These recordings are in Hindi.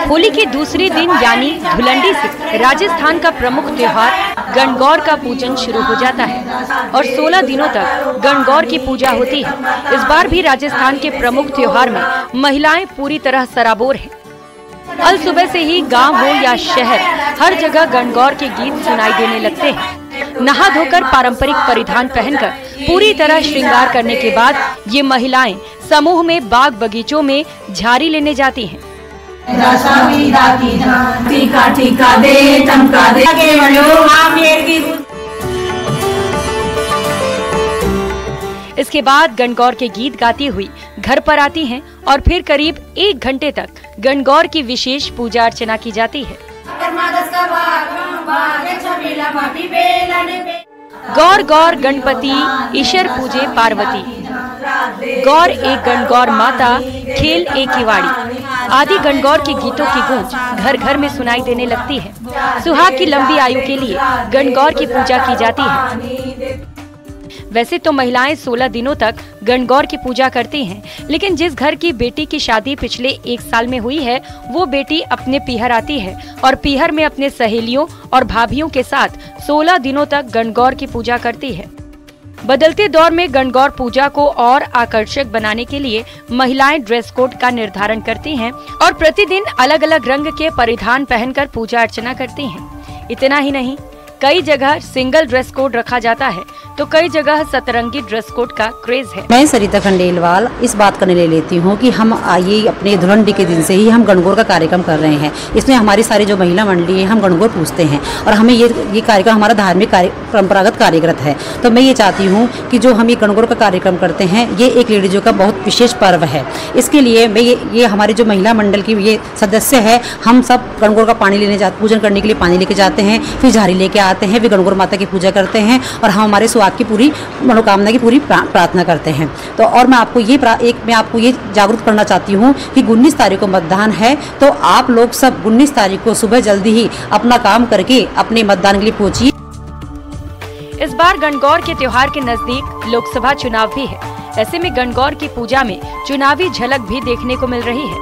होली के दूसरे दिन यानी धुलंडी से राजस्थान का प्रमुख त्योहार गणगौर का पूजन शुरू हो जाता है और 16 दिनों तक गणगौर की पूजा होती है। इस बार भी राजस्थान के प्रमुख त्योहार में महिलाएं पूरी तरह सराबोर हैं। अल सुबह से ही गांव हो या शहर, हर जगह गणगौर के गीत सुनाई देने लगते हैं। नहा धोकर पारंपरिक परिधान पहनकर पूरी तरह श्रृंगार करने के बाद ये महिलाएं समूह में बाग बगीचों में झाड़ी लेने जाती हैं। इसके बाद गणगौर के गीत गाती हुई घर पर आती हैं और फिर करीब 1 घंटे तक गणगौर की विशेष पूजा अर्चना की जाती है। गौर गौर गणपति ईश्वर पूजे पार्वती, गौर एक गणगौर माता खेल एक किवाड़ी आदि गणगौर के गीतों की गूंज घर घर में सुनाई देने लगती है। सुहाग की लंबी आयु के लिए गणगौर की पूजा की जाती है। वैसे तो महिलाएं 16 दिनों तक गणगौर की पूजा करती हैं, लेकिन जिस घर की बेटी की शादी पिछले 1 साल में हुई है, वो बेटी अपने पीहर आती है और पीहर में अपने सहेलियों और भाभियों के साथ 16 दिनों तक गणगौर की पूजा करती है। बदलते दौर में गणगौर पूजा को और आकर्षक बनाने के लिए महिलाएं ड्रेस कोड का निर्धारण करती हैं और प्रतिदिन अलग अलग रंग के परिधान पहनकर पूजा अर्चना करती हैं। इतना ही नहीं, कई जगह सिंगल ड्रेस कोड रखा जाता है तो कई जगह सतरंगी ड्रेस कोड का क्रेज है। मैं सरिता खंडेलवाल इस बात करने ले लेती हूँ कि हम ये अपने धुलंडी के दिन से ही हम गणगौर का कार्यक्रम कर रहे हैं। इसमें हमारी सारी जो महिला मंडली है, हम गणगौर पूजते हैं और हमें ये कार्यक्रम हमारा धार्मिक परंपरागत कार्यक्रत है। तो मैं ये चाहती हूँ कि जो हम ये गणगौर का कार्यक्रम करते हैं, ये एक लेडीजों का बहुत विशेष पर्व है। इसके लिए मैं ये हमारी जो महिला मंडल की ये सदस्य है, हम सब गणगौर का पानी लेने जाते, पूजन करने के लिए पानी लेके जाते हैं, फिर झाड़ी लेके आते हैं, फिर गणगौर माता की पूजा करते हैं और हम हमारे सुहाग की पूरी मनोकामना की पूरी प्रार्थना करते हैं। तो और मैं आपको ये जागरूक करना चाहती हूँ कि 19 तारीख को मतदान है, तो आप लोग सब 19 तारीख को सुबह जल्दी ही अपना काम करके अपने मतदान के लिए पहुंचिए। इस बार गणगौर के त्योहार के नजदीक लोकसभा चुनाव भी है। ऐसे में गणगौर की पूजा में चुनावी झलक भी देखने को मिल रही है।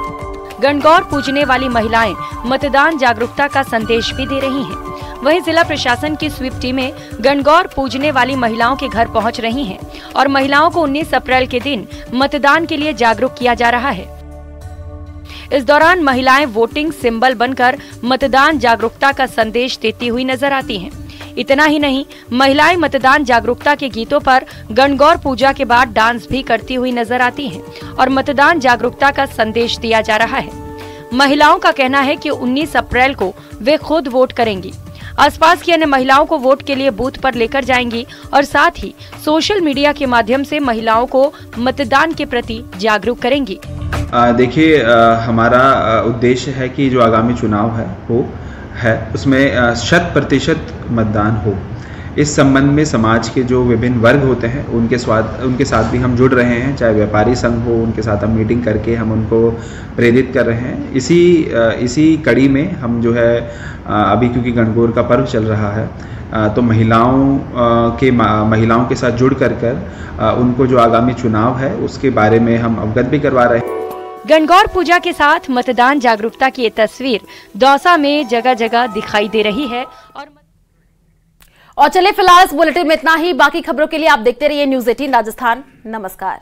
गणगौर पूजने वाली महिलाएं मतदान जागरूकता का संदेश भी दे रही हैं। वहीं जिला प्रशासन की स्वीप टीमें गणगौर पूजने वाली महिलाओं के घर पहुंच रही हैं और महिलाओं को 19 अप्रैल के दिन मतदान के लिए जागरूक किया जा रहा है। इस दौरान महिलाएं वोटिंग सिंबल बनकर मतदान जागरूकता का संदेश देती हुई नजर आती हैं। इतना ही नहीं, महिलाएं मतदान जागरूकता के गीतों पर गणगौर पूजा के बाद डांस भी करती हुई नजर आती हैं और मतदान जागरूकता का संदेश दिया जा रहा है। महिलाओं का कहना है कि 19 अप्रैल को वे खुद वोट करेंगी। आसपास की अन्य महिलाओं को वोट के लिए बूथ पर लेकर जाएंगी और साथ ही सोशल मीडिया के माध्यम से महिलाओं को मतदान के प्रति जागरूक करेंगी। देखिए, हमारा उद्देश्य है कि जो आगामी चुनाव है उसमें 100% मतदान हो। इस संबंध में समाज के जो विभिन्न वर्ग होते हैं उनके साथ भी हम जुड़ रहे हैं, चाहे व्यापारी संघ हो, उनके साथ हम मीटिंग करके हम उनको प्रेरित कर रहे हैं। इसी कड़ी में हम जो है अभी क्योंकि गणगौर का पर्व चल रहा है, तो महिलाओं के साथ जुड़ कर उनको जो आगामी चुनाव है उसके बारे में हम अवगत भी करवा रहे हैं। गणगौर पूजा के साथ मतदान जागरूकता की ये तस्वीर दौसा में जगह जगह दिखाई दे रही है। और चलिए फिलहाल इस बुलेटिन में इतना ही। बाकी खबरों के लिए आप देखते रहिए न्यूज़ 18 राजस्थान। नमस्कार।